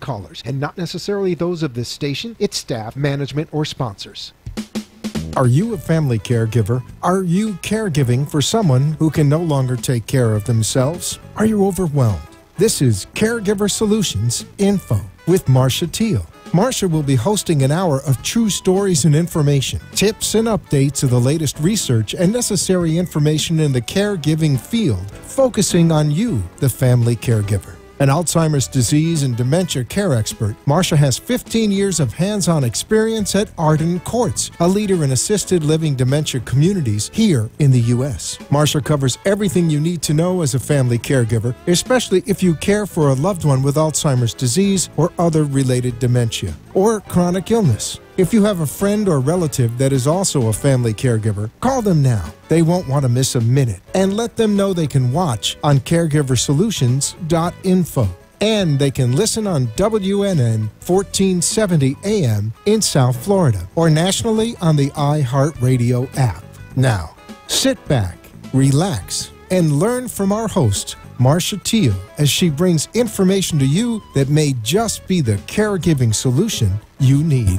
callers and not necessarily those of this station, its staff, management, or sponsors. Are you a family caregiver? Are you caregiving for someone who can no longer take care of themselves? Are you overwhelmed? This is Caregiver Solutions Info with Marcia Teal. Marcia will be hosting an hour of true stories and information, tips and updates of the latest research and necessary information in the caregiving field, focusing on you, the family caregiver. An Alzheimer's disease and dementia care expert, Marcia has 15 years of hands-on experience at Arden Courts, a leader in assisted living dementia communities here in the U.S. Marcia covers everything you need to know as a family caregiver, especially if you care for a loved one with Alzheimer's disease or other related dementia or chronic illness. If you have a friend or relative that is also a family caregiver, call them now. They won't want to miss a minute. And let them know they can watch on caregiversolutions.info. And they can listen on WNN 1470 AM in South Florida or nationally on the iHeartRadio app. Now, sit back, relax, and learn from our host, Marcia Teal, as she brings information to you that may just be the caregiving solution you need.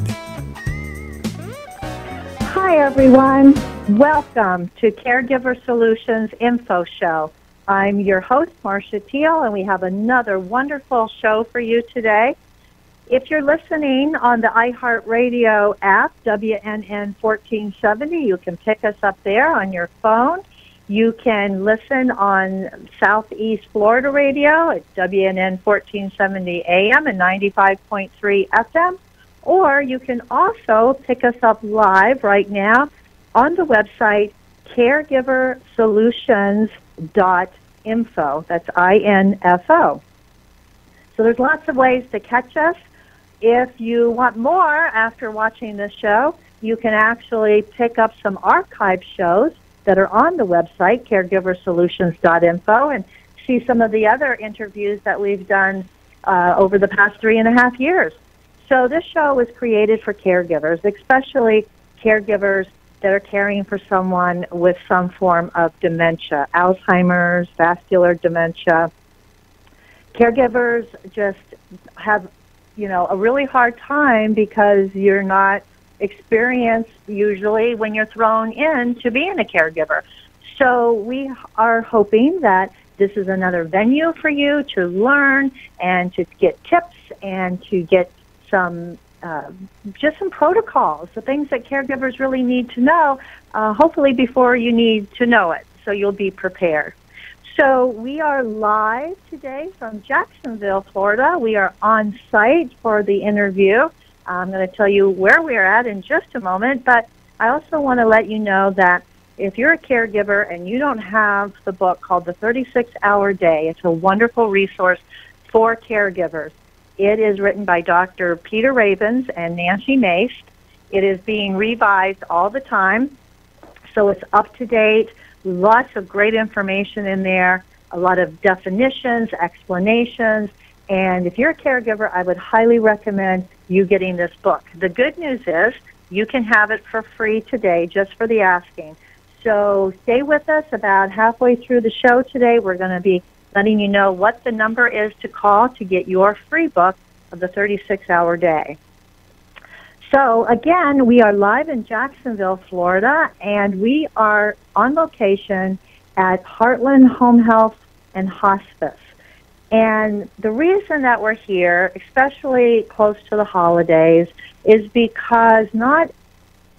Hi, everyone. Welcome to Caregiver Solutions Info Show. I'm your host, Marcia Teal, and we have another wonderful show for you today. If you're listening on the iHeartRadio app, WNN 1470, you can pick us up there on your phone. You can listen on Southeast Florida radio at WNN 1470 AM and 95.3 FM. Or you can also pick us up live right now on the website caregiversolutions.info. That's INFO. So there's lots of ways to catch us. If you want more after watching this show, you can actually pick up some archive shows that are on the website, caregiversolutions.info, and see some of the other interviews that we've done over the past 3.5 years. So this show was created for caregivers, especially caregivers that are caring for someone with some form of dementia, Alzheimer's, vascular dementia. Caregivers just have, a really hard time because you're not experienced usually when you're thrown in to being a caregiver. So we are hoping that this is another venue for you to learn and to get tips and to get some protocols, the things that caregivers really need to know, hopefully before you need to know it, so you'll be prepared. So we are live today from Jacksonville, Florida. We are on site for the interview. I'm going to tell you where we're at in just a moment, but I also want to let you know that if you're a caregiver and you don't have the book called The 36-Hour Day, it's a wonderful resource for caregivers. It is written by Dr. Peter Ravens and Nancy Mace. It is being revised all the time, so it's up to date. Lots of great information in there, a lot of definitions, explanations, and if you're a caregiver, I would highly recommend you getting this book. The good news is you can have it for free today, just for the asking. So stay with us. About halfway through the show today, we're going to be letting you know what the number is to call to get your free book of the 36-Hour Day. So, again, we are live in Jacksonville, Florida, and we are on location at Heartland Home Health and Hospice. And the reason that we're here, especially close to the holidays, is because not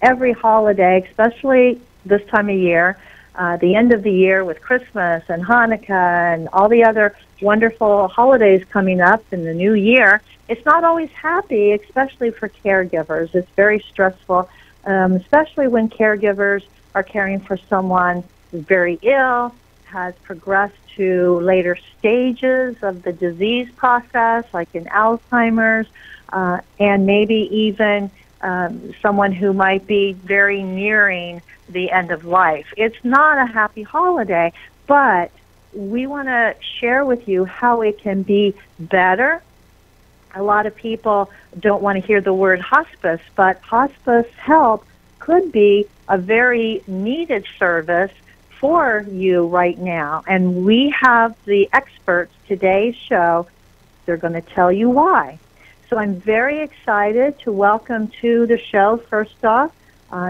every holiday, especially this time of year, the end of the year with Christmas and Hanukkah and all the other wonderful holidays coming up in the new year, it's not always happy, especially for caregivers. It's very stressful, especially when caregivers are caring for someone who's very ill, has progressed to later stages of the disease process, like in Alzheimer's, and maybe even someone who might be very nearing the end of life. It's not a happy holiday, but we want to share with you how it can be better. A lot of people don't want to hear the word hospice, but hospice help could be a very needed service for you right now. And we have the experts today's show. They're going to tell you why. So I'm very excited to welcome to the show, first off,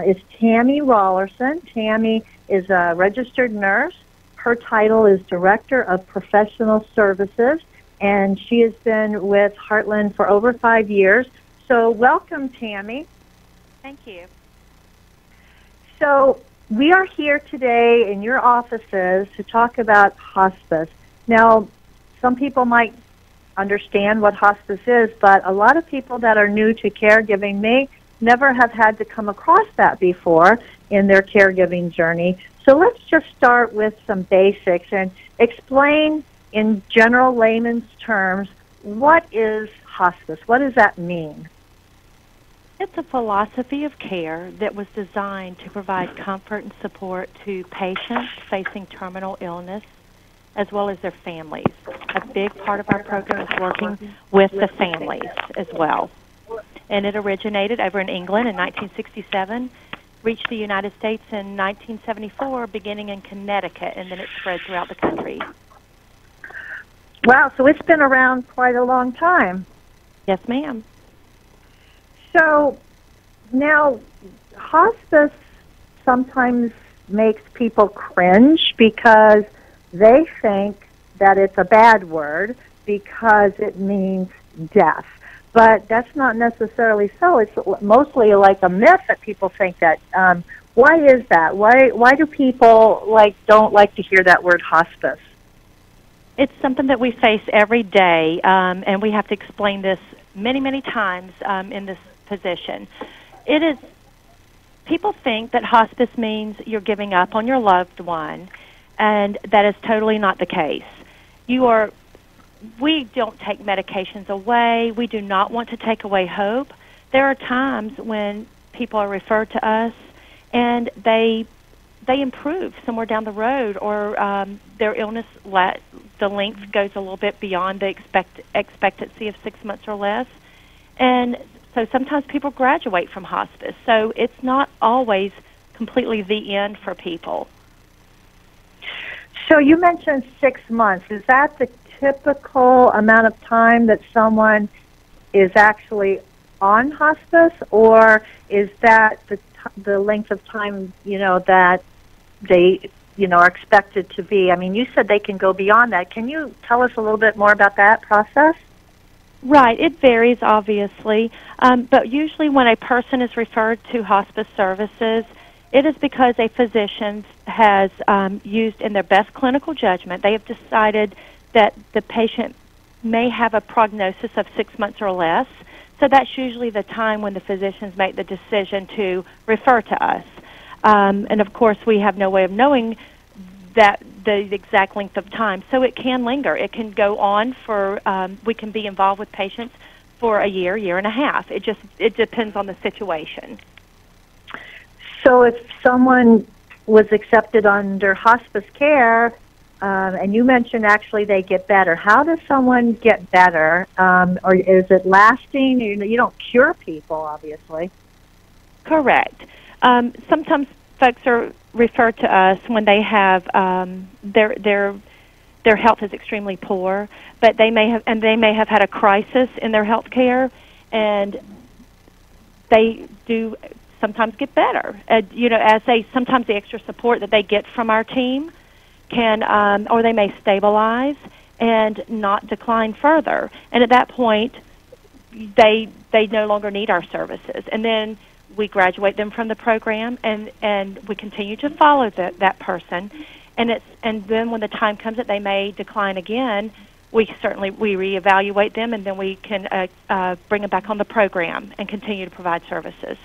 is Tammy Rollerson. Tammy is a registered nurse. Her title is Director of Professional Services, and she has been with Heartland for over 5 years. So welcome, Tammy. Thank you. So we are here today in your offices to talk about hospice. Now, some people might understand what hospice is, but a lot of people that are new to caregiving may never have had to come across that before in their caregiving journey. So let's just start with some basics and explain in general layman's terms, what is hospice? What does that mean? It's a philosophy of care that was designed to provide comfort and support to patients facing terminal illness as well as their families. A big part of our program is working with the families as well. And it originated over in England in 1967, reached the United States in 1974, beginning in Connecticut, and then it spread throughout the country. Wow, so it's been around quite a long time. Yes, ma'am. So now hospice sometimes makes people cringe because they think that it's a bad word because it means death. But that's not necessarily so. It's mostly like a myth that people think that. Why is that? Why do people don't like to hear that word hospice? It's something that we face every day, and we have to explain this many, many times in this position. It is, people think that hospice means you're giving up on your loved one, and that is totally not the case. We don't take medications away. We do not want to take away hope. There are times when people are referred to us, and they improve somewhere down the road, or their illness, the length goes a little bit beyond the expectancy of 6 months or less. And so sometimes people graduate from hospice. So it's not always completely the end for people. So you mentioned 6 months. Is that the typical amount of time that someone is actually on hospice, or is that the length of time, that they, are expected to be? I mean, you said they can go beyond that. Can you tell us a little bit more about that process? Right. It varies, obviously. But usually when a person is referred to hospice services, it is because a physician has used in their best clinical judgment, they have decided that the patient may have a prognosis of 6 months or less. So that's usually the time when the physicians make the decision to refer to us. And, of course, we have no way of knowing that the exact length of time. So it can linger. It can go on for, we can be involved with patients for a year, year and a half. It depends on the situation. So if someone was accepted under hospice care, and you mentioned actually they get better, how does someone get better? Or is it lasting? You don't cure people, obviously. Correct. Sometimes folks are referred to us when they have their health is extremely poor, but they may have had a crisis in their health care, and they do sometimes get better. Sometimes the extra support that they get from our team can, or they may stabilize and not decline further. And at that point, they no longer need our services. And then we graduate them from the program, and we continue to follow that person. And then when the time comes that they may decline again, we reevaluate them, and then we can bring them back on the program and continue to provide services.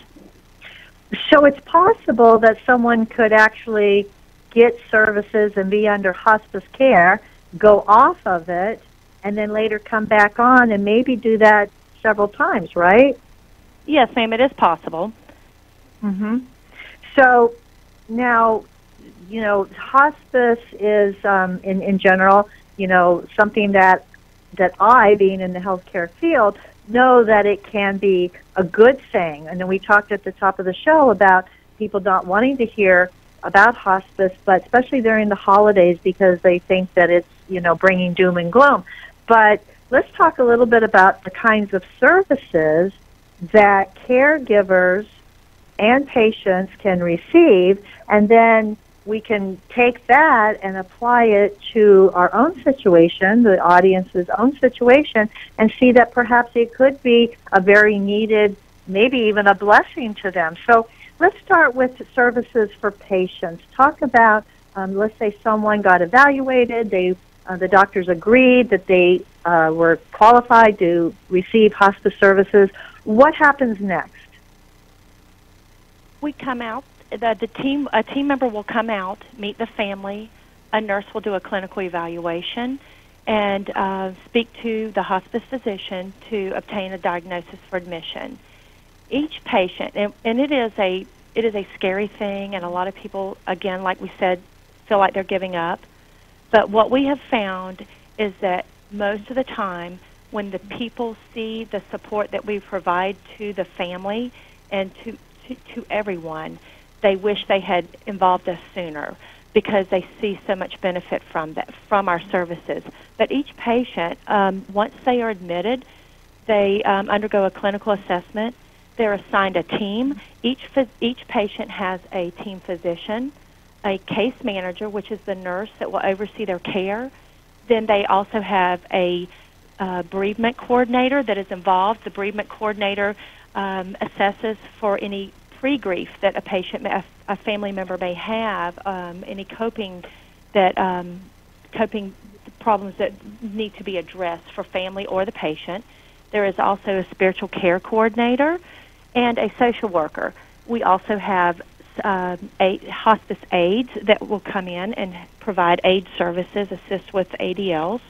So it's possible that someone could actually get services and be under hospice care, go off of it, and then later come back on and maybe do that several times, right? Yes, ma'am, it is possible. Mm-hmm. So now, hospice is, in general, something that I, being in the healthcare field, know that it can be a good thing. And then we talked at the top of the show about people not wanting to hear about hospice, but especially during the holidays because they think that it's, bringing doom and gloom. But let's talk a little bit about the kinds of services that caregivers and patients can receive, and then we can take that and apply it to our own situation, the audience's own situation, and see that perhaps it could be a very needed, maybe even a blessing to them. So let's start with services for patients. Talk about, let's say someone got evaluated, the doctors agreed that they were qualified to receive hospice services. What happens next? We come out. A team member will come out, meet the family. A nurse will do a clinical evaluation and speak to the hospice physician to obtain a diagnosis for admission. Each patient, and it is a scary thing, and a lot of people, again, like we said, feel like they're giving up. But what we have found is that most of the time, when the people see the support that we provide to the family and to everyone, they wish they had involved us sooner because they see so much benefit from our services. But each patient, once they are admitted, they undergo a clinical assessment. They're assigned a team. Each patient has a team physician, a case manager, which is the nurse that will oversee their care. Then they also have a bereavement coordinator that is involved. The bereavement coordinator assesses for any pre-grief that a family member may have, any coping problems that need to be addressed for family or the patient. There is also a spiritual care coordinator and a social worker. We also have hospice aides that will come in and provide aid services, assist with ADLs.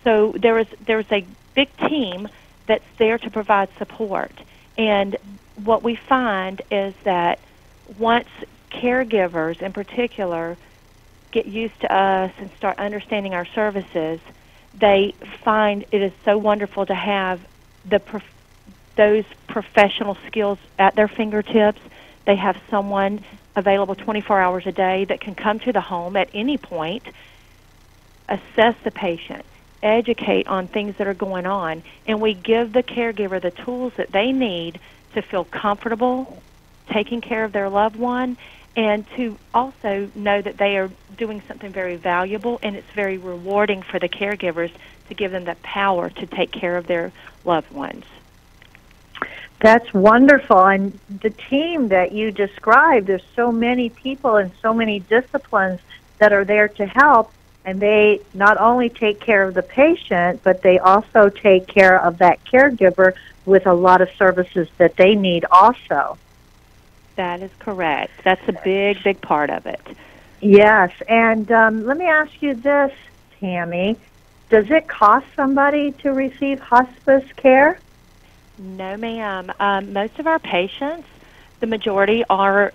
So there's a big team that's there to provide support. And what we find is that once caregivers in particular get used to us and start understanding our services, they find it is so wonderful to have those professional skills at their fingertips. They have someone available 24 hours a day that can come to the home at any point, assess the patient, educate on things that are going on, and we give the caregiver the tools that they need to feel comfortable taking care of their loved one and to also know that they are doing something very valuable, and it's very rewarding for the caregivers to give them the power to take care of their loved ones. That's wonderful. And the team that you described, there's so many people and so many disciplines that are there to help, and they not only take care of the patient, but they also take care of that caregiver with a lot of services that they need also. That is correct. That's a big, big part of it. Yes, and let me ask you this, Tammy. Does it cost somebody to receive hospice care? No, ma'am. Most of our patients, the majority are,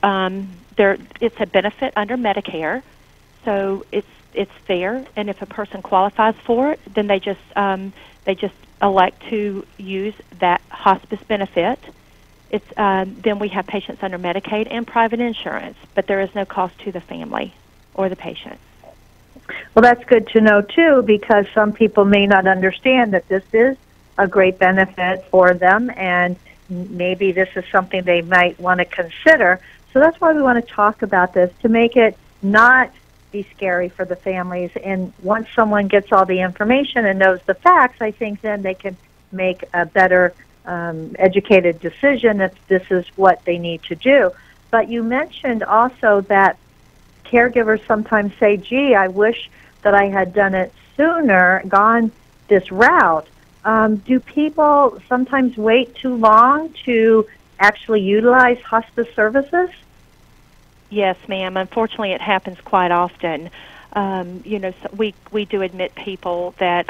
it's a benefit under Medicare, so it's there, and if a person qualifies for it, then they just elect to use that hospice benefit. It's then we have patients under Medicaid and private insurance, but there is no cost to the family or the patient. Well, that's good to know, too, because some people may not understand that this is a great benefit for them, and maybe this is something they might want to consider. So that's why we want to talk about this, to make it not be scary for the families. And once someone gets all the information and knows the facts, I think then they can make a better educated decision if this is what they need to do. But you mentioned also that caregivers sometimes say, gee, I wish that I had done it sooner, gone this route. Do people sometimes wait too long to actually utilize hospice services? Yes, ma'am. Unfortunately, it happens quite often. So we do admit people that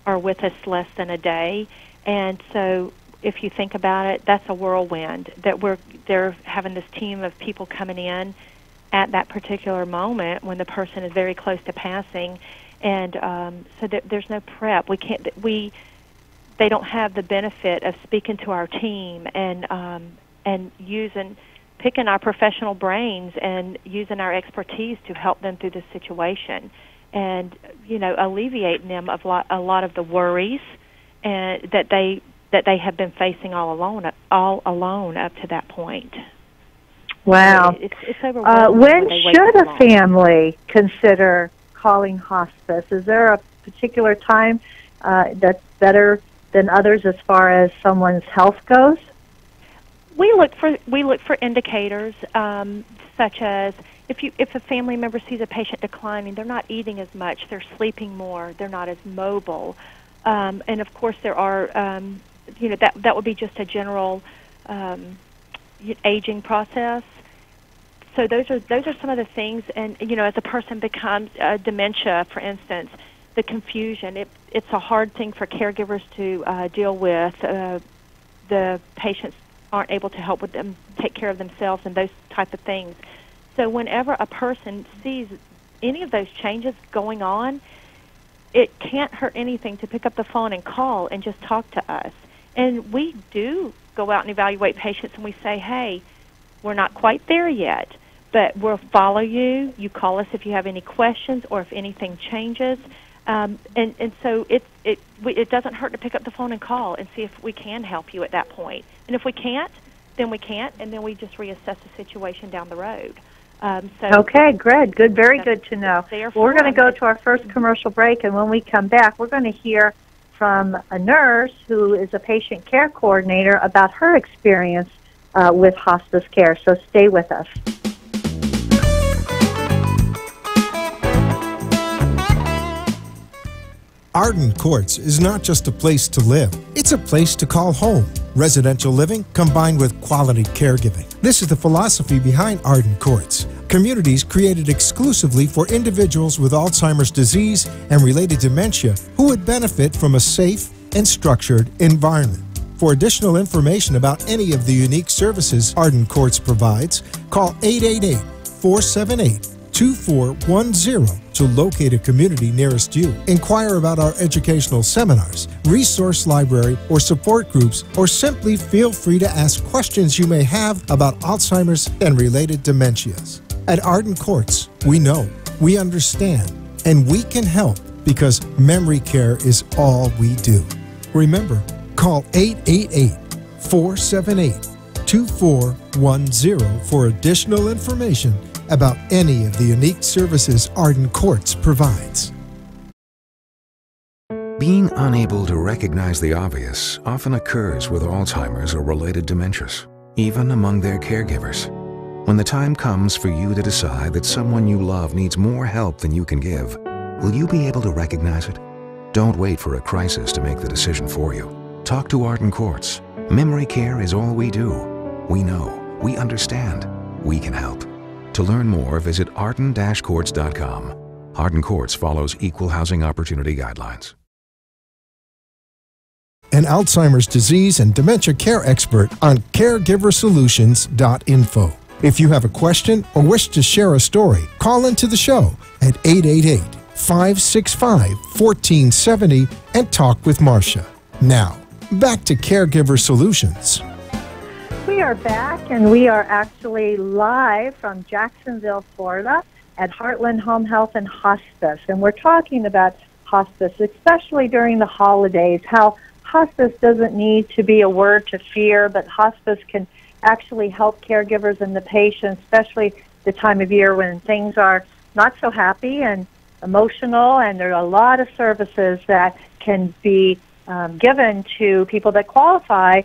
are with us less than a day, and so if you think about it, that's a whirlwind. They're having this team of people coming in at that particular moment when the person is very close to passing, and so there's no prep. They don't have the benefit of speaking to our team and picking our professional brains and using our expertise to help them through this situation. and alleviating them of a lot of the worries and that they have been facing all alone up to that point. Wow. So it's overwhelming. When should a family consider calling hospice? Is there a particular time that's better than others as far as someone's health goes? We look for indicators such as if a family member sees a patient declining, they're not eating as much, they're sleeping more, they're not as mobile, and of course there are that would be just a general aging process. So those are some of the things, and as a person becomes dementia, for instance, the confusion. It's a hard thing for caregivers to deal with. The patients aren't able to help with them take care of themselves and those type of things. So whenever a person sees any of those changes going on, it can't hurt anything to pick up the phone and call and just talk to us. And we do go out and evaluate patients, and we say, hey, we're not quite there yet, but we'll follow you. You call us if you have any questions or if anything changes. And so it doesn't hurt to pick up the phone and call and see if we can help you at that point. And if we can't, then we can't, and then we just reassess the situation down the road. Okay, good, very good to know. Well, we're going to go to our first commercial break, and when we come back, we're going to hear from a nurse who is a patient care coordinator about her experience with hospice care. So stay with us. Arden Courts is not just a place to live, it's a place to call home. Residential living combined with quality caregiving. This is the philosophy behind Arden Courts. Communities created exclusively for individuals with Alzheimer's disease and related dementia who would benefit from a safe and structured environment. For additional information about any of the unique services Arden Courts provides, call 888-478-2410 to locate a community nearest you. Inquire about our educational seminars, resource library, or support groups, or simply feel free to ask questions you may have about Alzheimer's and related dementias. At Arden Courts, we know, we understand, and we can help because memory care is all we do. Remember, call 888-478-2410 for additional information about any of the unique services Arden Courts provides. Being unable to recognize the obvious often occurs with Alzheimer's or related dementias, even among their caregivers. When the time comes for you to decide that someone you love needs more help than you can give, will you be able to recognize it? Don't wait for a crisis to make the decision for you. Talk to Arden Courts. Memory care is all we do. We know, we understand, we can help. To learn more, visit arden-courts.com. Arden Courts follows equal housing opportunity guidelines. An Alzheimer's disease and dementia care expert on caregiversolutions.info. If you have a question or wish to share a story, call into the show at 888-565-1470 and talk with Marcia. Now, back to Caregiver Solutions. We are back, and we are actually live from Jacksonville, Florida at Heartland Home Health and Hospice. And we're talking about hospice, especially during the holidays, how hospice doesn't need to be a word to fear, but hospice can actually help caregivers and the patients, especially the time of year when things are not so happy and emotional, and there are a lot of services that can be given to people that qualify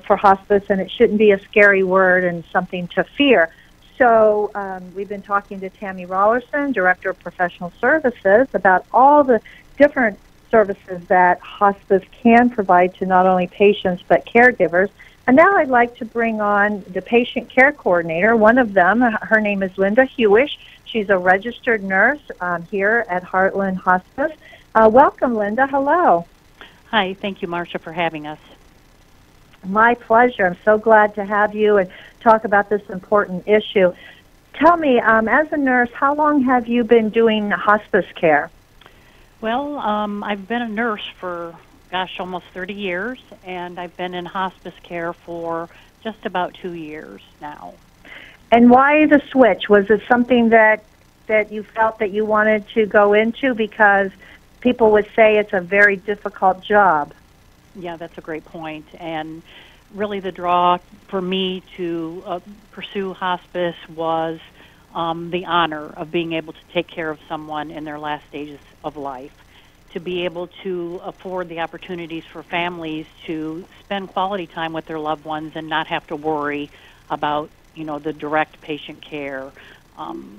for hospice, and it shouldn't be a scary word and something to fear. So we've been talking to Tammy Rollerson, Director of Professional Services, about all the different services that hospice can provide to not only patients but caregivers. And now I'd like to bring on the patient care coordinator. One of them, her name is Linda Hewish. She's a registered nurse here at Heartland Hospice. Welcome, Linda. Hello. Hi. Thank you, Marcia, for having us. My pleasure. I'm so glad to have you and talk about this important issue. Tell me, as a nurse, how long have you been doing hospice care? Well, I've been a nurse for, almost 30 years, and I've been in hospice care for just about 2 years now. And why the switch? Was it something that that you felt that you wanted to go into? Because people would say it's a very difficult job. Yeah, that's a great point. And really the draw for me to pursue hospice was the honor of being able to take care of someone in their last stages of life, to be able to afford the opportunities for families to spend quality time with their loved ones and not have to worry about, the direct patient care,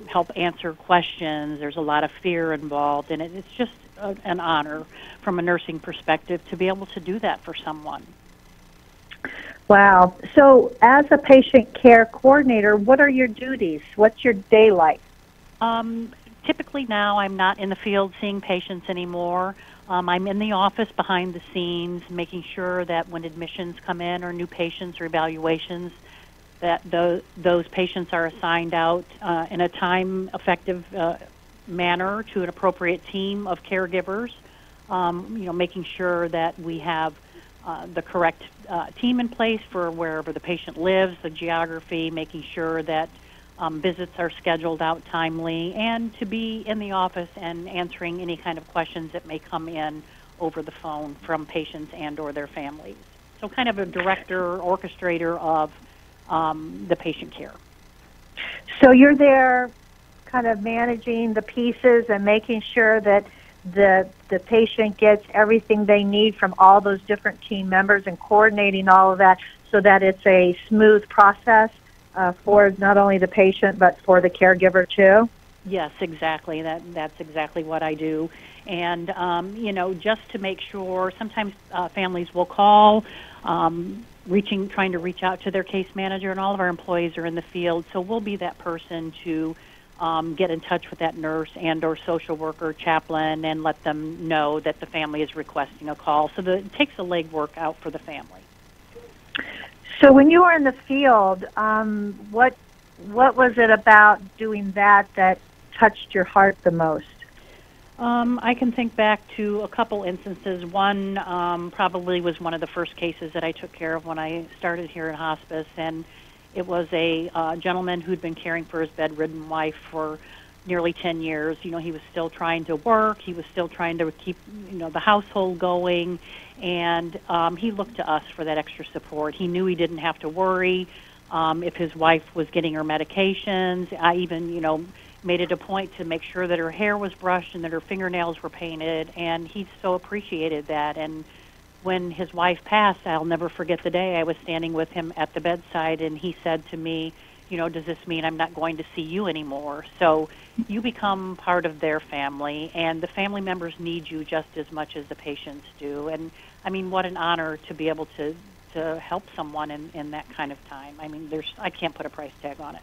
help answer questions. There's a lot of fear involved, and it's just an honor from a nursing perspective to be able to do that for someone. Wow. So as a patient care coordinator, what are your duties? What's your day like? Typically now I'm not in the field seeing patients anymore. I'm in the office behind the scenes, making sure that when admissions come in or new patients or evaluations, that those patients are assigned out in a time-effective manner to an appropriate team of caregivers, making sure that we have the correct team in place for wherever the patient lives, the geography, making sure that visits are scheduled out timely, and to be in the office and answering any kind of questions that may come in over the phone from patients and or their families. So kind of a director, orchestrator of the patient care. So you're there kind of managing the pieces and making sure that the patient gets everything they need from all those different team members and coordinating all of that so that it's a smooth process for not only the patient but for the caregiver too? Yes, exactly. That's exactly what I do. And, just to make sure, sometimes families will call, trying to reach out to their case manager, and all of our employees are in the field, so we'll be that person to get in touch with that nurse and or social worker, chaplain, and let them know that the family is requesting a call. So it takes the legwork out for the family. So when you were in the field, what was it about doing that touched your heart the most? I can think back to a couple instances. One probably was one of the first cases that I took care of when I started here in hospice, and it was a gentleman who'd been caring for his bedridden wife for nearly 10 years. He was still trying to work. He was still trying to keep, the household going, and he looked to us for that extra support. He knew he didn't have to worry if his wife was getting her medications. I even, made it a point to make sure that her hair was brushed and that her fingernails were painted, and he so appreciated that. And when his wife passed, I'll never forget the day I was standing with him at the bedside, and he said to me, does this mean I'm not going to see you anymore? So you become part of their family, and the family members need you just as much as the patients do. And, I mean, what an honor to be able to help someone in that kind of time. I mean, I can't put a price tag on it.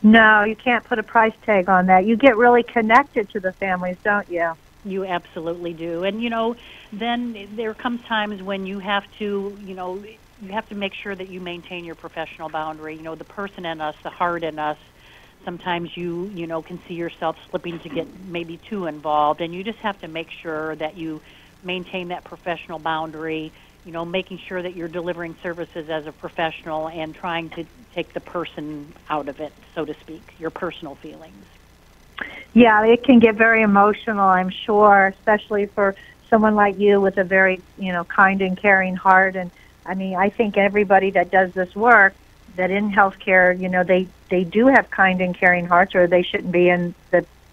No, you can't put a price tag on that. You get really connected to the families, don't you? You absolutely do. And, then there comes times when you have to, you have to make sure that you maintain your professional boundary. The person in us, the heart in us, sometimes you can see yourself slipping to get maybe too involved, and you just have to make sure that you maintain that professional boundary, making sure that you're delivering services as a professional and trying to take the person out of it, so to speak, your personal feelings. Yeah, it can get very emotional, I'm sure, especially for someone like you with a very, kind and caring heart. And I mean, I think everybody that does this work, that in healthcare, they do have kind and caring hearts, or they shouldn't be in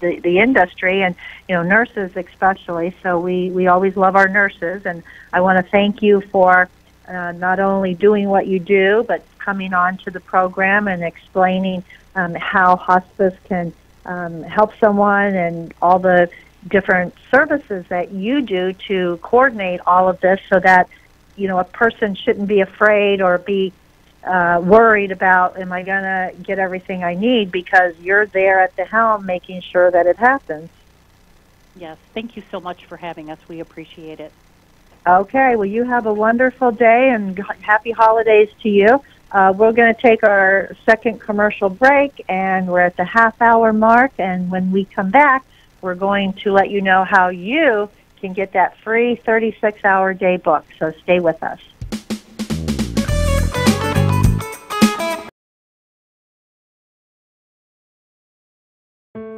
the industry, and nurses especially. So we always love our nurses, and I want to thank you for not only doing what you do, but coming on to the program and explaining how hospice can help someone and all the different services that you do to coordinate all of this so that a person shouldn't be afraid or be worried about, am I going to get everything I need, because you're there at the helm making sure that it happens. Yes, thank you so much for having us. We appreciate it. Okay, well, you have a wonderful day, and happy holidays to you. We're going to take our second commercial break, and we're at the half-hour mark, and when we come back, we're going to let you know how you can get that free 36-hour day book, so stay with us.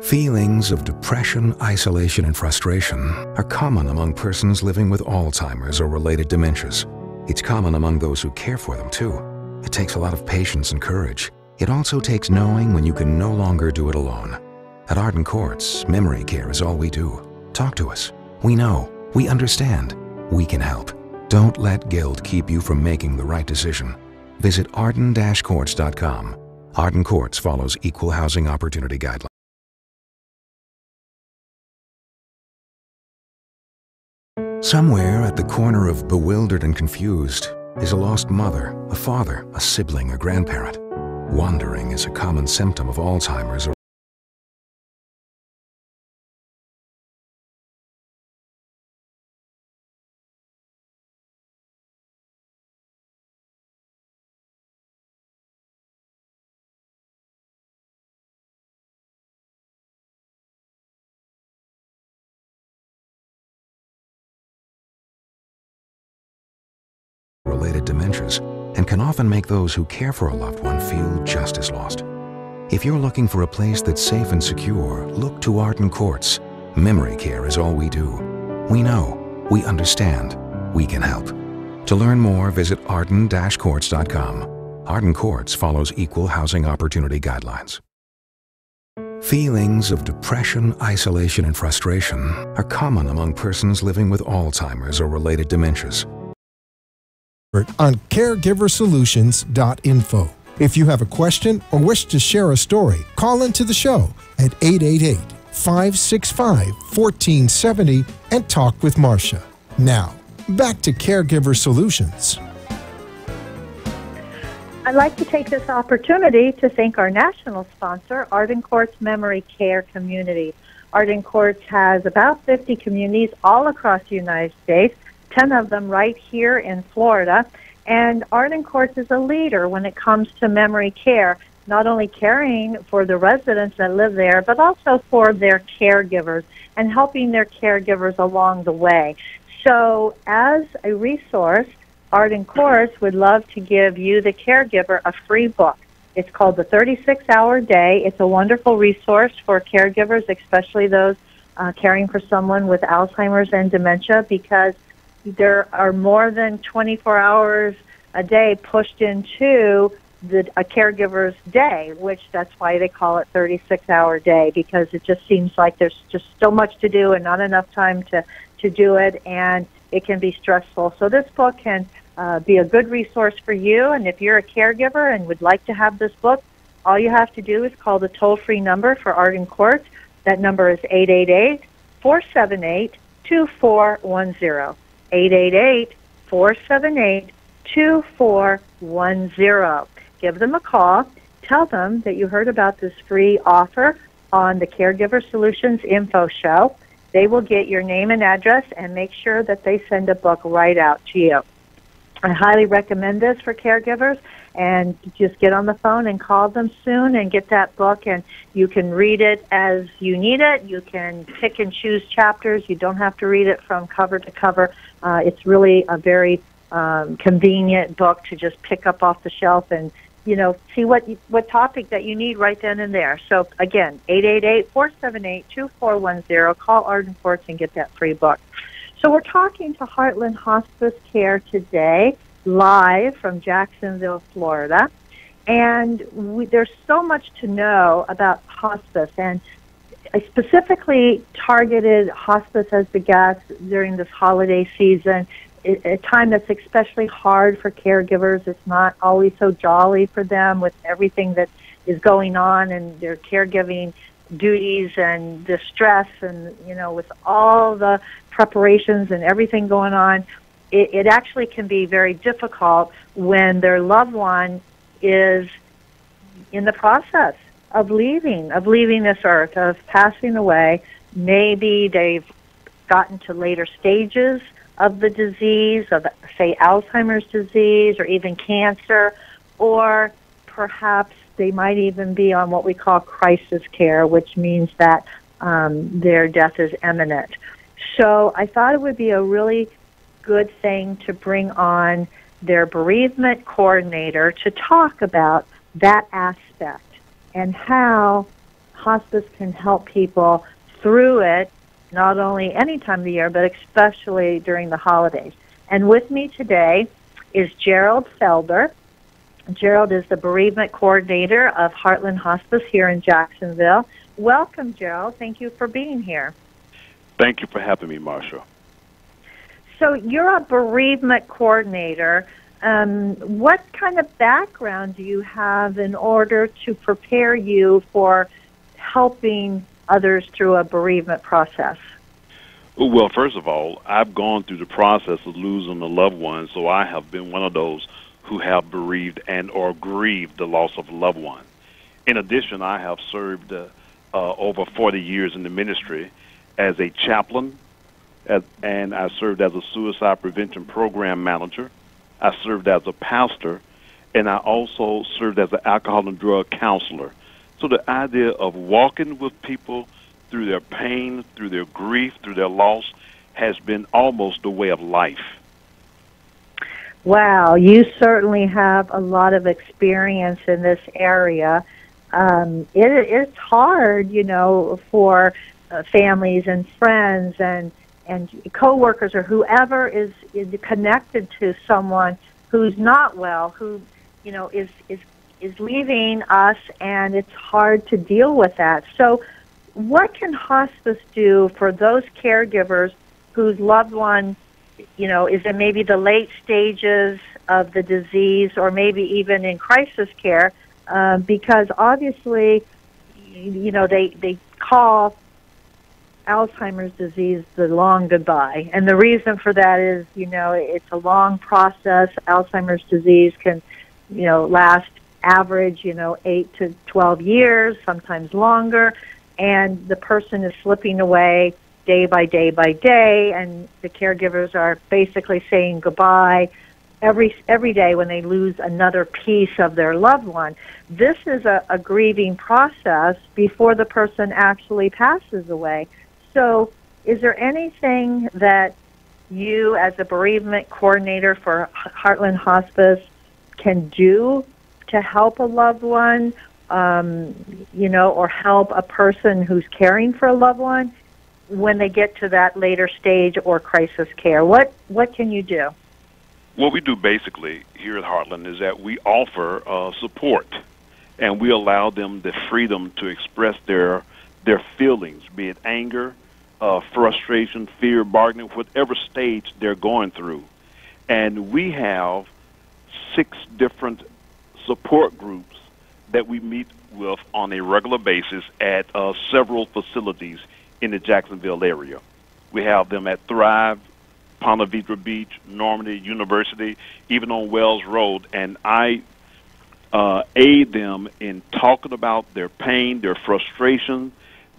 Feelings of depression, isolation, and frustration are common among persons living with Alzheimer's or related dementias. It's common among those who care for them, too. It takes a lot of patience and courage. It also takes knowing when you can no longer do it alone. At Arden Courts, memory care is all we do. Talk to us. We know. We understand. We can help. Don't let guilt keep you from making the right decision. Visit arden-courts.com. Arden Courts follows Equal Housing Opportunity Guidelines. Somewhere at the corner of bewildered and confused is a lost mother, a father, a sibling, a grandparent. Wandering is a common symptom of Alzheimer's or related dementias, and can often make those who care for a loved one feel just as lost. If you're looking for a place that's safe and secure, look to Arden Courts. Memory care is all we do. We know, we understand, we can help. To learn more, visit arden-courts.com. Arden Courts follows Equal Housing Opportunity Guidelines. Feelings of depression, isolation, and frustration are common among persons living with Alzheimer's or related dementias. On caregiversolutions.info. If you have a question or wish to share a story, call into the show at 888-565-1470 and talk with Marcia. Now, back to Caregiver Solutions. I'd like to take this opportunity to thank our national sponsor, Arden Courts Memory Care Community. Arden Courts has about 50 communities all across the United States, 10 of them right here in Florida. And Arden Courts is a leader when it comes to memory care, not only caring for the residents that live there, but also for their caregivers and helping their caregivers along the way. So as a resource, Arden Courts would love to give you, the caregiver, a free book. It's called The 36-Hour Day. It's a wonderful resource for caregivers, especially those caring for someone with Alzheimer's and dementia, because there are more than 24 hours a day pushed into a caregiver's day, which that's why they call it 36-hour day, because it just seems like there's just so much to do and not enough time to do it, and it can be stressful. So this book can be a good resource for you, and if you're a caregiver and would like to have this book, all you have to do is call the toll-free number for Arden Courts. That number is 888-478-2410. 888-478-2410. Give them a call. Tell them that you heard about this free offer on the Caregiver Solutions Info Show. They will get your name and address and make sure that they send a book right out to you. I highly recommend this for caregivers, and just get on the phone and call them soon and get that book, and you can read it as you need it. You can pick and choose chapters. You don't have to read it from cover to cover. It's really a very convenient book to just pick up off the shelf and, see what topic that you need right then and there. So, again, 888-478-2410. Call Arden Courts and get that free book. So we're talking to Heartland Hospice Care today, live from Jacksonville, Florida. And there's so much to know about hospice. And I specifically targeted hospice as the guest during this holiday season, a time that's especially hard for caregivers. It's not always so jolly for them with everything that is going on and their caregiving duties and the stress and, with all the preparations and everything going on. It actually can be very difficult when their loved one is in the process of leaving this earth, of passing away. Maybe they've gotten to later stages of the disease, of, say, Alzheimer's disease or even cancer, or perhaps they might even be on what we call crisis care, which means that their death is imminent. So I thought it would be a really good thing to bring on their bereavement coordinator to talk about that aspect and how hospice can help people through it, not only any time of the year, but especially during the holidays. And with me today is Gerald Felder. Gerald is the bereavement coordinator of Heartland Hospice here in Jacksonville. Welcome, Gerald. Thank you for being here. Thank you for having me, Marsha. So you're a bereavement coordinator. What kind of background do you have in order to prepare you for helping others through a bereavement process? Well, first of all, I've gone through the process of losing a loved one, so I have been one of those who have bereaved and or grieved the loss of a loved one. In addition, I have served over 40 years in the ministry as a chaplain, and I served as a suicide prevention program manager. I served as a pastor, and I also served as an alcohol and drug counselor. So the idea of walking with people through their pain, through their grief, through their loss, has been almost a way of life. Wow, you certainly have a lot of experience in this area. It's hard, for families and friends and coworkers or whoever is connected to someone who's not well, who is leaving us, and it's hard to deal with that. So what can hospice do for those caregivers whose loved one, is in maybe the late stages of the disease or maybe even in crisis care? Because obviously, they call Alzheimer's disease the long goodbye. And the reason for that is, it's a long process. Alzheimer's disease can, last average, 8 to 12 years, sometimes longer. And the person is slipping away day by day by day, and the caregivers are basically saying goodbye every day when they lose another piece of their loved one. This is a grieving process before the person actually passes away. So is there anything that you, as a bereavement coordinator for Heartland Hospice, can do to help a loved one, or help a person who's caring for a loved one when they get to that later stage or crisis care? What can you do? What we do basically here at Heartland is that we offer support, and we allow them the freedom to express their feelings, be it anger, frustration, fear, bargaining, whatever stage they're going through. And we have 6 different support groups that we meet with on a regular basis at several facilities in the Jacksonville area. We have them at Thrive, Ponte Vedra Beach, Normandy University, even on Wells Road, and I aid them in talking about their pain, their frustration,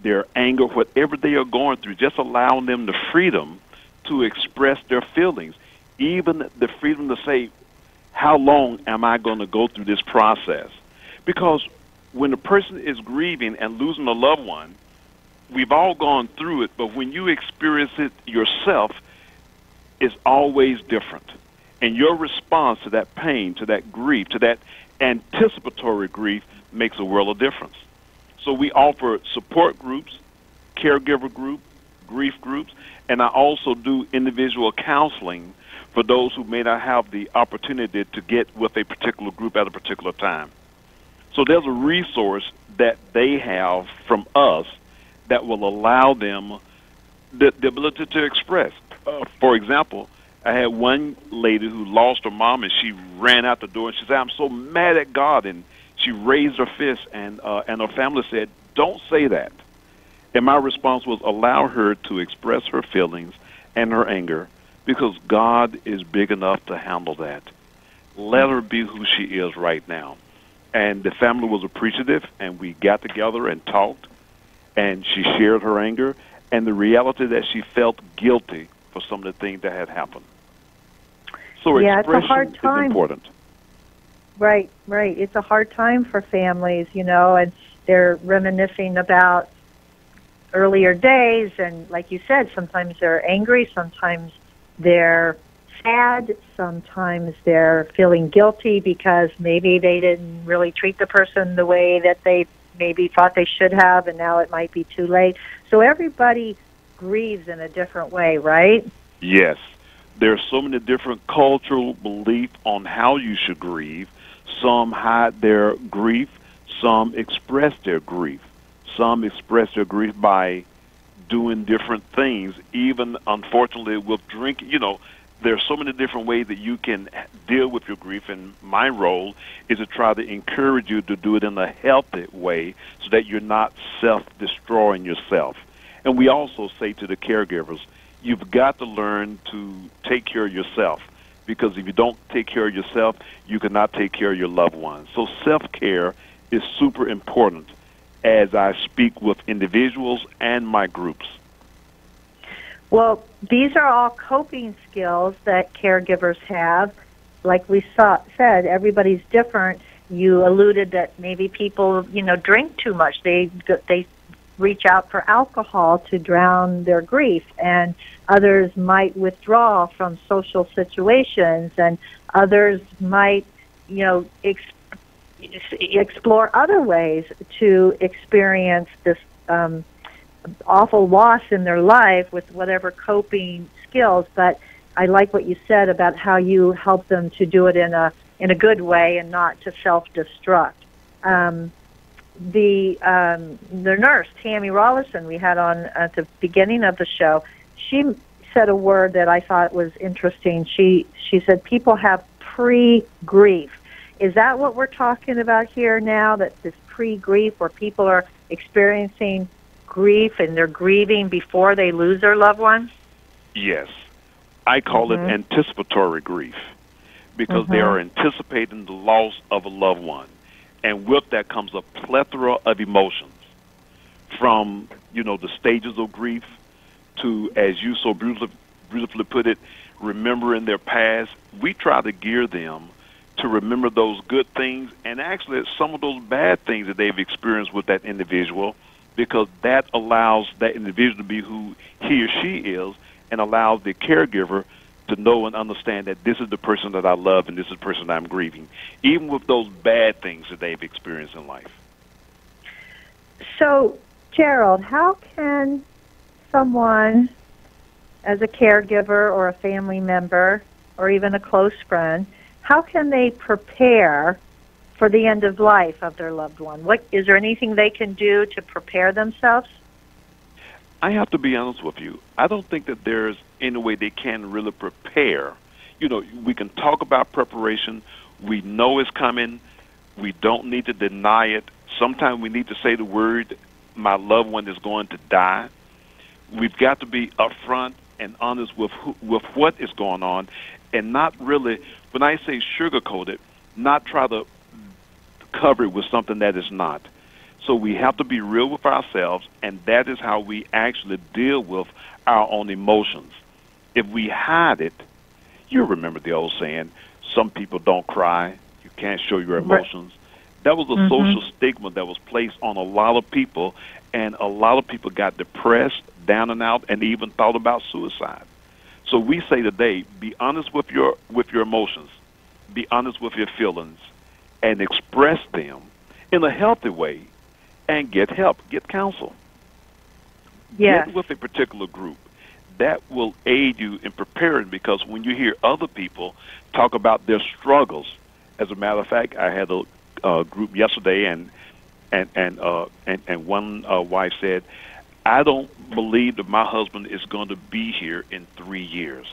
their anger, whatever they are going through, just allowing them the freedom to express their feelings, even the freedom to say, how long am I going to go through this process? Because when a person is grieving and losing a loved one, we've all gone through it, but when you experience it yourself, it's always different. And your response to that pain, to that grief, to that anticipatory grief makes a world of difference. So we offer support groups, caregiver group, grief groups, and I also do individual counseling for those who may not have the opportunity to get with a particular group at a particular time. So there's a resource that they have from us that will allow them the ability to express. For example, I had one lady who lost her mom, and she ran out the door, and she said, I'm so mad at God, and she raised her fist, and her family said, don't say that. And my response was, allow her to express her feelings and her anger, because God is big enough to handle that. Let her be who she is right now. And the family was appreciative, and we got together and talked, and she shared her anger and the reality that she felt guilty for some of the things that had happened. So it's a hard time. Is important. Right. It's a hard time for families, and they're reminiscing about earlier days, and like you said, sometimes they're angry, sometimes they're sad, sometimes they're feeling guilty because maybe they didn't really treat the person the way that they maybe thought they should have, and now it might be too late. So everybody grieves in a different way, right? Yes. There are so many different cultural beliefs on how you should grieve. Some hide their grief. Some express their grief. Some express their grief by doing different things, even, unfortunately, with drinking. There are so many different ways that you can deal with your grief, and my role is to try to encourage you to do it in a healthy way so that you're not self-destroying yourself. And we also say to the caregivers, you've got to learn to take care of yourself, because if you don't take care of yourself, you cannot take care of your loved ones. So self-care is super important as I speak with individuals and my groups. Well, these are all coping skills that caregivers have. Like we said, everybody's different. You alluded that maybe people, drink too much. They reach out for alcohol to drown their grief, and others might withdraw from social situations, and others might, explore other ways to experience this awful loss in their life with whatever coping skills. But I like what you said about how you help them to do it in a good way and not to self-destruct. The nurse, Tammy Rollison, we had on at the beginning of the show, she said a word that I thought was interesting. She said people have pre-grief. Is that what we're talking about here now, that this pre-grief where people are experiencing grief and they're grieving before they lose their loved ones? Yes. I call it anticipatory grief, because they are anticipating the loss of a loved one. And with that comes a plethora of emotions, from, the stages of grief to, as you so beautifully put it, remembering their past. We try to gear them to remember those good things and actually some of those bad things that they've experienced with that individual, because that allows that individual to be who he or she is, and allows the caregiver to know and understand that this is the person that I love and this is the person that I'm grieving, even with those bad things that they've experienced in life. So, Gerald, how can someone, as a caregiver or a family member or even a close friend, how can they prepare for the end of life of their loved one? Is there anything they can do to prepare themselves? I have to be honest with you. I don't think that there's any way they can really prepare. We can talk about preparation. We know it's coming. We don't need to deny it. Sometimes we need to say the word, my loved one is going to die. We've got to be upfront and honest with what is going on, and not really, when I say sugarcoat it, not try to cover it with something that is not. So we have to be real with ourselves, and that is how we actually deal with our own emotions. If we hide it, you remember the old saying, some people don't cry, you can't show your emotions. That was a social stigma that was placed on a lot of people, and a lot of people got depressed, down and out, and even thought about suicide. So we say today, be honest with your emotions, be honest with your feelings, and express them in a healthy way, and get help, get counsel. Yes. Get with a particular group. That will aid you in preparing, because when you hear other people talk about their struggles, as a matter of fact, I had a group yesterday, and one wife said, I don't believe that my husband is going to be here in 3 years.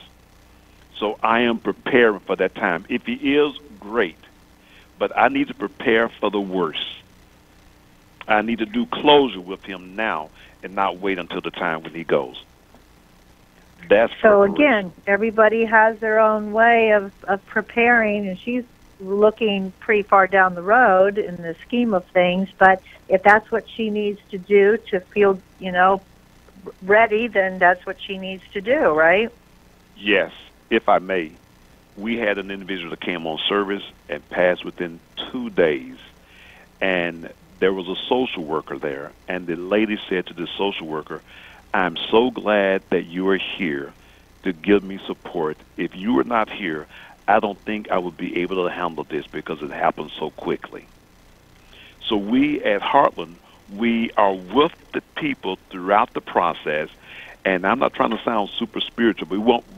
So I am preparing for that time. If he is, great. But I need to prepare for the worst. I need to do closure with him now and not wait until the time when he goes. That's so again, everybody has their own way of preparing, and she's looking pretty far down the road in the scheme of things. But if that's what she needs to do to feel, ready, then that's what she needs to do, right? Yes, if I may. We had an individual that came on service and passed within 2 days, and there was a social worker there, and the lady said to the social worker, I'm so glad that you are here to give me support. If you were not here, I don't think I would be able to handle this because it happened so quickly. So we at Heartland, we are with the people throughout the process, and I'm not trying to sound super spiritual,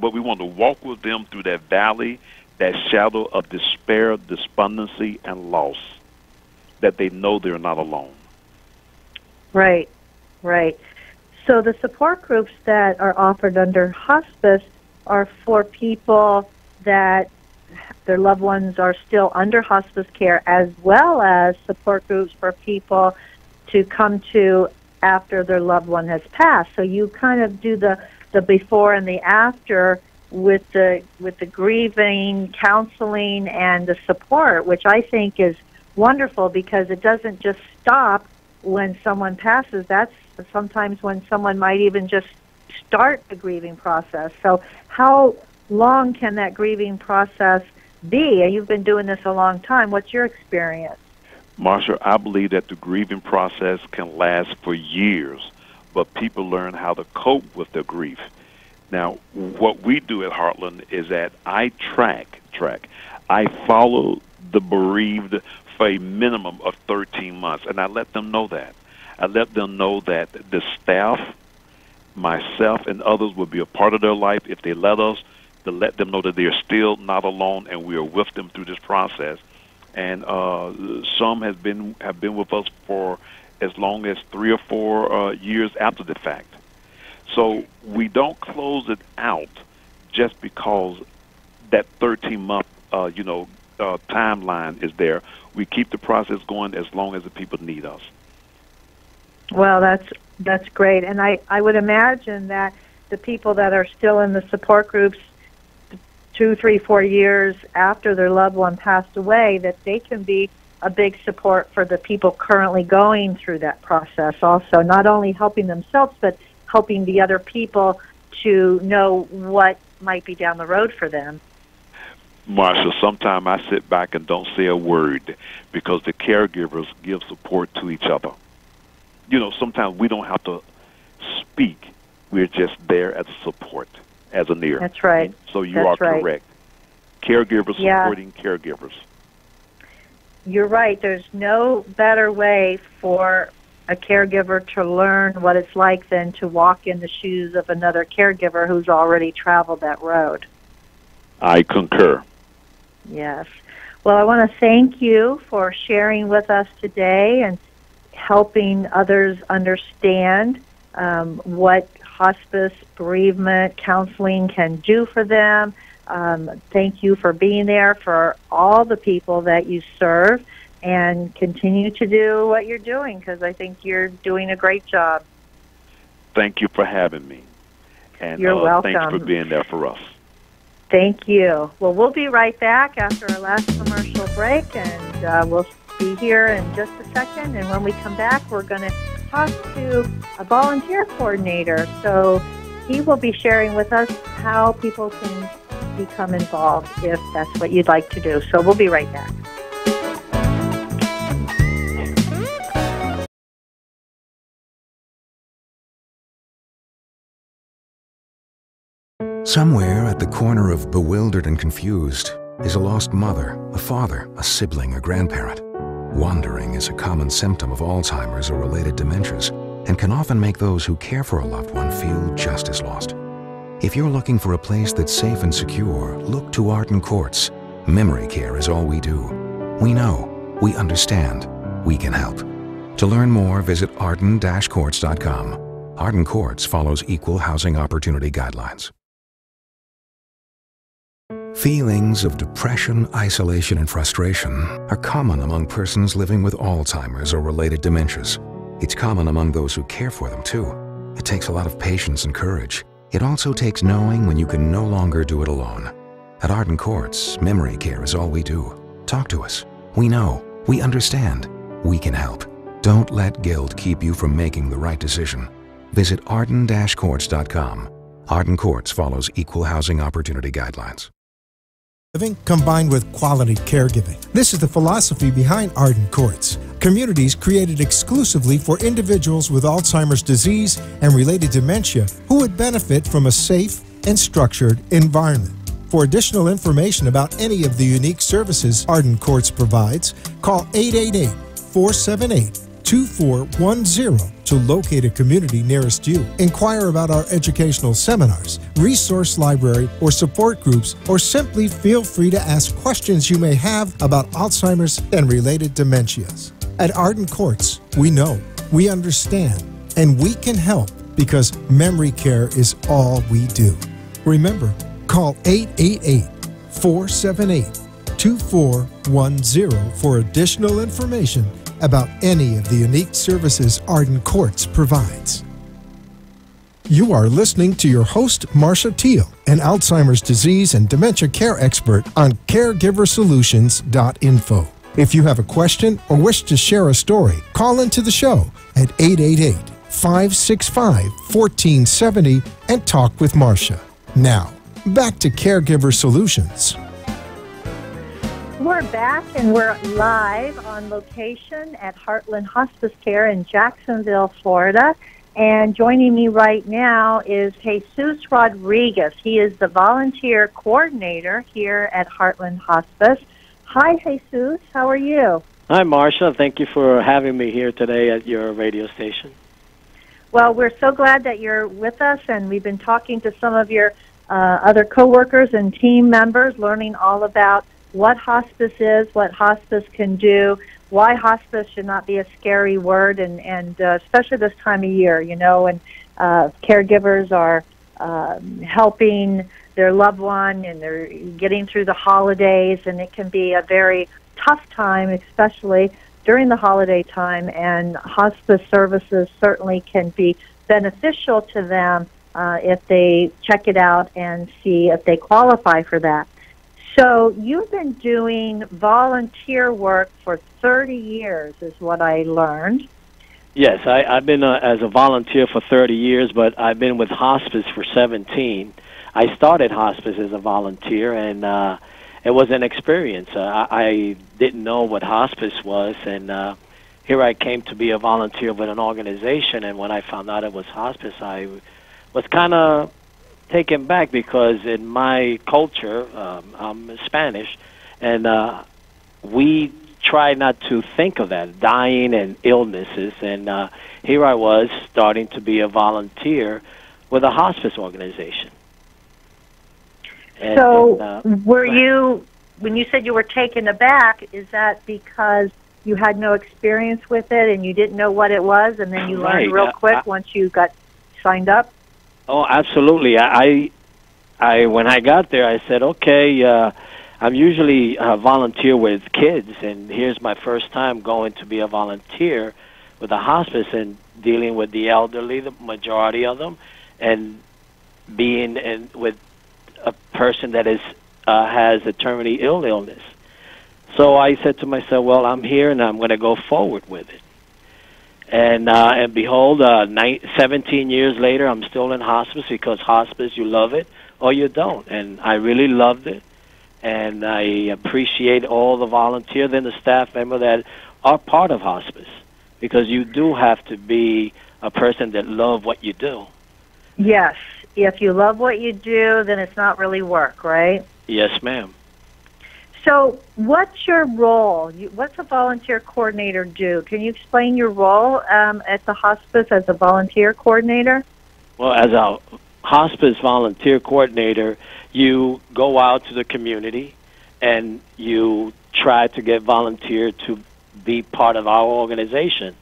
but we want to walk with them through that valley, that shadow of despair, despondency, and loss, that they know they're not alone. Right, right. So the support groups that are offered under hospice are for people that their loved ones are still under hospice care, as well as support groups for people to come to after their loved one has passed. So you kind of do the before and the after with the grieving, counseling, and the support, which I think is wonderful because it doesn't just stop when someone passes. That's sometimes when someone might even just start the grieving process. So how long can that grieving process be? You've been doing this a long time. What's your experience? Marsha, I believe that the grieving process can last for years, but people learn how to cope with their grief. Now, what we do at Heartland is that I track. I follow the bereaved for a minimum of 13 months, and I let them know that. I let them know that the staff, myself, and others will be a part of their life if they let us, to let them know that they are still not alone and we are with them through this process. And some have been with us for as long as 3 or 4 years after the fact. So we don't close it out just because that 13-month timeline is there. We keep the process going as long as the people need us. Well, that's great. And I would imagine that the people that are still in the support groups 2, 3, 4 years after their loved one passed away, that they can be a big support for the people currently going through that process also, not only helping themselves, but helping the other people to know what might be down the road for them. Marsha, sometimes I sit back and don't say a word because the caregivers give support to each other. You know, sometimes we don't have to speak. We're just there as support, as an ear. That's right. So you are correct. Caregivers supporting caregivers. You're right. There's no better way for a caregiver to learn what it's like than to walk in the shoes of another caregiver who's already traveled that road. I concur. Yes. Well, I want to thank you for sharing with us today and helping others understand what hospice bereavement counseling can do for them. Thank you for being there for all the people that you serve, and continue to do what you're doing, because I think you're doing a great job. Thank you for having me. And you're welcome. Thanks for being there for us. Thank you. Well, we'll be right back after our last commercial break, and we'll be here in just a second. And when we come back, we're going to talk to a volunteer coordinator. So he will be sharing with us how people can become involved if that's what you'd like to do. So we'll be right back. Somewhere at the corner of bewildered and confused is a lost mother, a father, a sibling, a grandparent. Wandering is a common symptom of Alzheimer's or related dementias and can often make those who care for a loved one feel just as lost. If you're looking for a place that's safe and secure, look to Arden Courts. Memory care is all we do. We know, we understand, we can help. To learn more, visit arden-courts.com. Arden Courts follows equal housing opportunity guidelines. Feelings of depression, isolation, and frustration are common among persons living with Alzheimer's or related dementias. It's common among those who care for them, too. It takes a lot of patience and courage. It also takes knowing when you can no longer do it alone. At Arden Courts, memory care is all we do. Talk to us. We know, we understand, we can help. Don't let guilt keep you from making the right decision. Visit arden-courts.com. Arden Courts follows equal housing opportunity guidelines. Living combined with quality caregiving. This is the philosophy behind Arden Courts. Communities created exclusively for individuals with Alzheimer's disease and related dementia who would benefit from a safe and structured environment. For additional information about any of the unique services Arden Courts provides, call 478-2410 to locate a community nearest you. Inquire about our educational seminars, resource library, or support groups, or simply feel free to ask questions you may have about Alzheimer's and related dementias. At Arden Courts, we know, we understand, and we can help because memory care is all we do. Remember, call 888-478-2410 for additional information about any of the unique services Arden Courts provides. You are listening to your host, Marcia Teal, an Alzheimer's disease and dementia care expert on CareGiverSolutions.info. If you have a question or wish to share a story, call into the show at 888-565-1470 and talk with Marcia. Now, back to Caregiver Solutions. We're back and we're live on location at Heartland Hospice Care in Jacksonville, Florida. And joining me right now is Jesus Rodriguez. He is the volunteer coordinator here at Heartland Hospice. Hi, Jesus. How are you? Hi, Marcia. Thank you for having me here today at your radio station. Well, we're so glad that you're with us, and we've been talking to some of your other coworkers and team members, learning all about what hospice is, what hospice can do, why hospice should not be a scary word, and especially this time of year, you know, and caregivers are helping their loved one, and they're getting through the holidays, and it can be a very tough time, especially during the holiday time, and hospice services certainly can be beneficial to them if they check it out and see if they qualify for that. So you've been doing volunteer work for 30 years is what I learned. Yes, I've been as a volunteer for 30 years, but I've been with hospice for 17. I started hospice as a volunteer, and it was an experience. I didn't know what hospice was, and here I came to be a volunteer with an organization, and when I found out it was hospice, I was kind of taken back because in my culture, I'm Spanish, and we try not to think of that, dying and illnesses, and here I was starting to be a volunteer with a hospice organization. And, were you, when you said you were taken aback, is that because you had no experience with it and you didn't know what it was, and then you learned real quick once you got signed up? Oh, absolutely. I when I got there, I said, okay, I'm usually a volunteer with kids, and here's my first time going to be a volunteer with a hospice and dealing with the elderly, the majority of them, and being with a person that is has a terminally ill illness. So I said to myself, well, I'm here, and I'm going to go forward with it. And behold, 17 years later, I'm still in hospice, because hospice, you love it or you don't. And I really loved it, and I appreciate all the volunteers and the staff members that are part of hospice, because you do have to be a person that loves what you do. Yes. If you love what you do, then it's not really work, right? Yes, ma'am. So what's your role? What's a volunteer coordinator do? Can you explain your role at the hospice as a volunteer coordinator? Well, as a hospice volunteer coordinator, you go out to the community and you try to get volunteers to be part of our organization.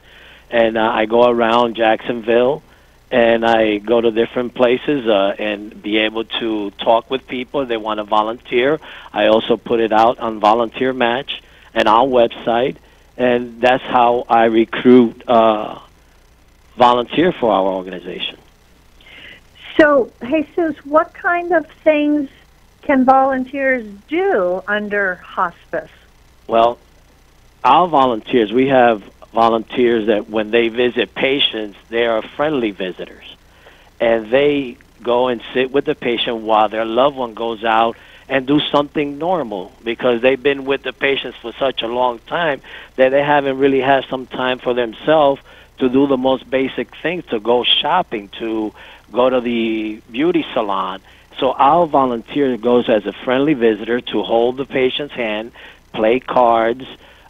And I go around Jacksonville, and I go to different places and be able to talk with people if they want to volunteer. I also put it out on Volunteer Match and our website, and that's how I recruit volunteer for our organization. So, Jesus, what kind of things can volunteers do under hospice? Well, our volunteers, we have volunteers that when they visit patients, they are friendly visitors, and they go and sit with the patient while their loved one goes out and do something normal, because they've been with the patients for such a long time that they haven't really had some time for themselves to do the most basic things, to go shopping, to go to the beauty salon. So our volunteer goes as a friendly visitor to hold the patient's hand, play cards,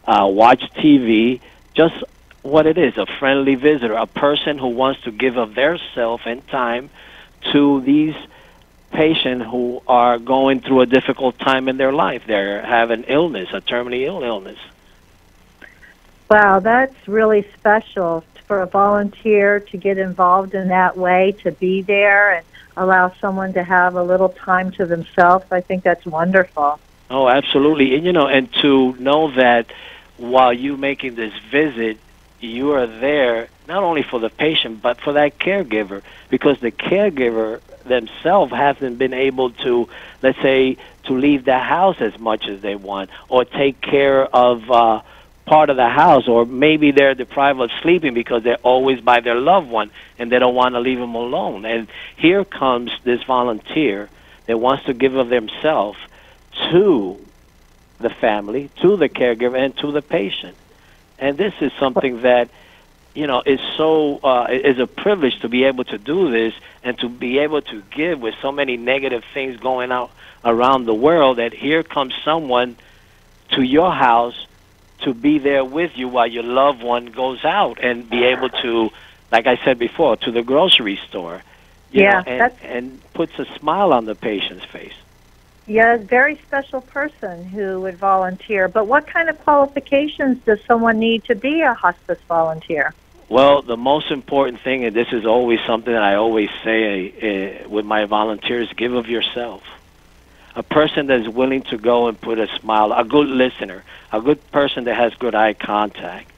watch TV, just what it is, a friendly visitor, a person who wants to give of their self and time to these patients who are going through a difficult time in their life. They have an illness, a terminally ill illness. Wow, that's really special for a volunteer to get involved in that way, to be there and allow someone to have a little time to themselves. I think that's wonderful. Oh, absolutely. And, and to know that while you making this visit, you are there not only for the patient, but for that caregiver, because the caregiver themselves haven't been able to, let's say, to leave the house as much as they want, or take care of part of the house, or maybe they're deprived of sleeping because they're always by their loved one and they don't want to leave them alone. And here comes this volunteer that wants to give of themselves to the family, to the caregiver, and to the patient. And this is something that, is so is a privilege to be able to do this and to be able to give with so many negative things going out around the world, that here comes someone to your house to be there with you while your loved one goes out and be able to, like I said before, to the grocery store. And puts a smile on the patient's face. Yeah, a very special person who would volunteer. But what kind of qualifications does someone need to be a hospice volunteer? Well, the most important thing, and this is always something that I always say with my volunteers, give of yourself. A person that is willing to go and put a smile, a good listener, a good person that has good eye contact,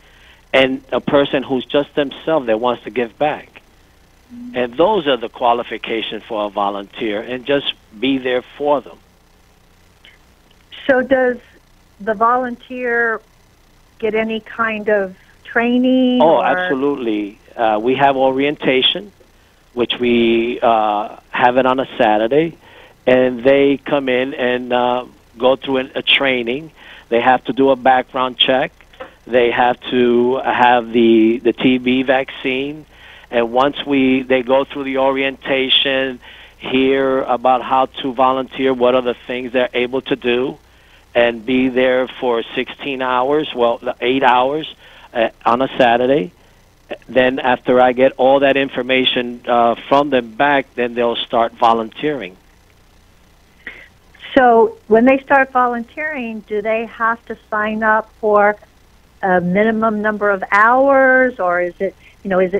and a person who's just themselves that wants to give back. And those are the qualifications for a volunteer, and just be there for them. So does the volunteer get any kind of training? Oh, absolutely. We have orientation, which we have it on a Saturday. And they come in and go through a training. They have to do a background check. They have to have the TB vaccine. And once they go through the orientation, hear about how to volunteer, what are the things they're able to do, and be there for 16 hours, 8 hours on a Saturday. Then after I get all that information from them back, then they'll start volunteering. So when they start volunteering, do they have to sign up for a minimum number of hours, or is it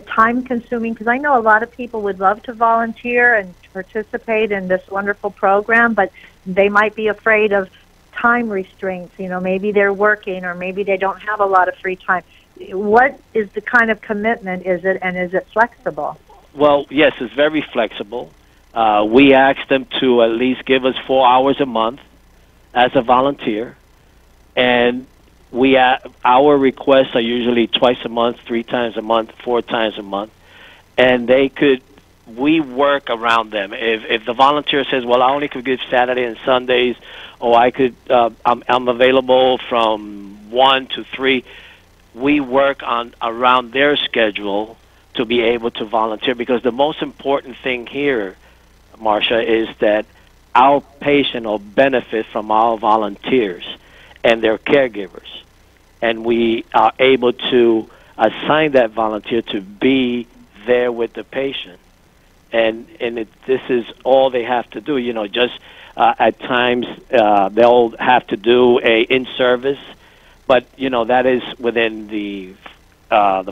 time consuming? Because I know a lot of people would love to volunteer and participate in this wonderful program, but they might be afraid of time restraints. Maybe they're working, or maybe they don't have a lot of free time. What is the kind of commitment is it, and is it flexible? Well, yes, it's very flexible. We ask them to at least give us 4 hours a month as a volunteer, and our requests are usually twice a month, 3 times a month, 4 times a month, and we work around them. If the volunteer says, "Well, I only could give Saturday and Sundays," or I'm available from 1 to 3, we work around their schedule to be able to volunteer, because the most important thing here, Marcia, is that our patient will benefit from our volunteers and their caregivers. And we are able to assign that volunteer to be there with the patient. And this is all they have to do. Just at times they'll have to do a in-service, but, that is within the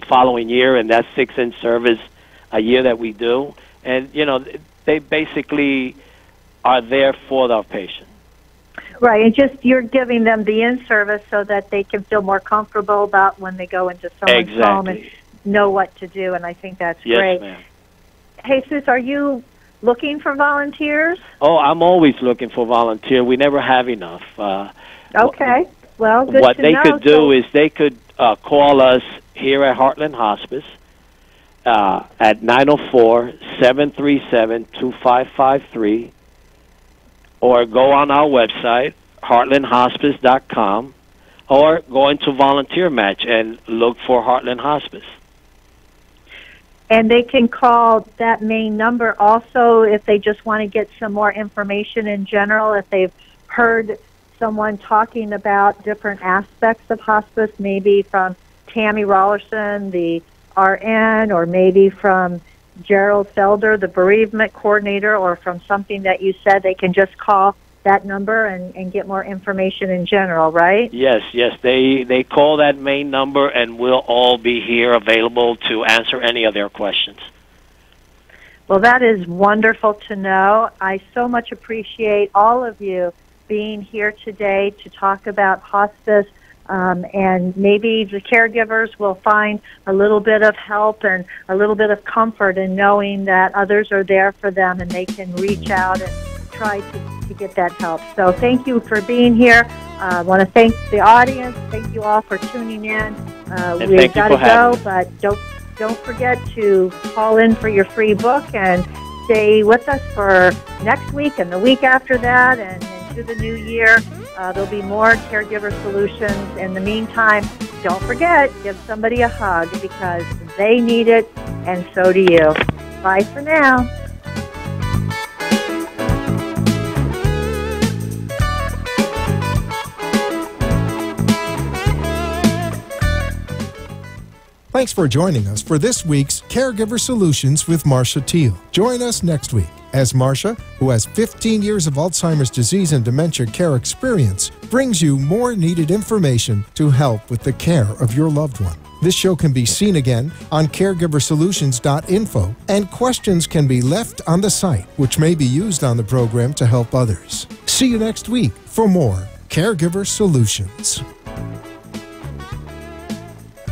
following year, and that's 6 in-service a year that we do. And, they basically are there for the patient. Right, and just you're giving them the in-service so that they can feel more comfortable about when they go into someone's home and know what to do, and I think that's great. Yes, ma'am. Jesus, are you looking for volunteers? Oh, I'm always looking for volunteers. We never have enough. Okay, well, good what to they know. could do is they could call us here at Heartland Hospice at 904-737-2553, or go on our website, heartlandhospice.com, or go into Volunteer Match and look for Heartland Hospice. And they can call that main number also if they just want to get some more information in general, if they've heard someone talking about different aspects of hospice, maybe from Tammy Rollerson, the RN, or maybe from Gerald Felder, the bereavement coordinator, or from something that you said, they can just call that number and get more information in general, right? Yes. They call that main number, and we'll all be here available to answer any of their questions. Well, that is wonderful to know. I so much appreciate all of you being here today to talk about hospice, and maybe the caregivers will find a little bit of help and a little bit of comfort in knowing that others are there for them and they can reach out and try to get that help. So thank you for being here. I want to thank the audience. Thank you all for tuning in. We've got to go, but don't forget to call in for your free book and stay with us for next week and the week after that and into the new year. There'll be more caregiver solutions. In the meantime, don't forget, give somebody a hug because they need it and so do you. Bye for now. Thanks for joining us for this week's Caregiver Solutions with Marcia Teal. Join us next week as Marcia, who has 15 years of Alzheimer's disease and dementia care experience, brings you more needed information to help with the care of your loved one. This show can be seen again on caregiversolutions.info, and questions can be left on the site, which may be used on the program to help others. See you next week for more Caregiver Solutions.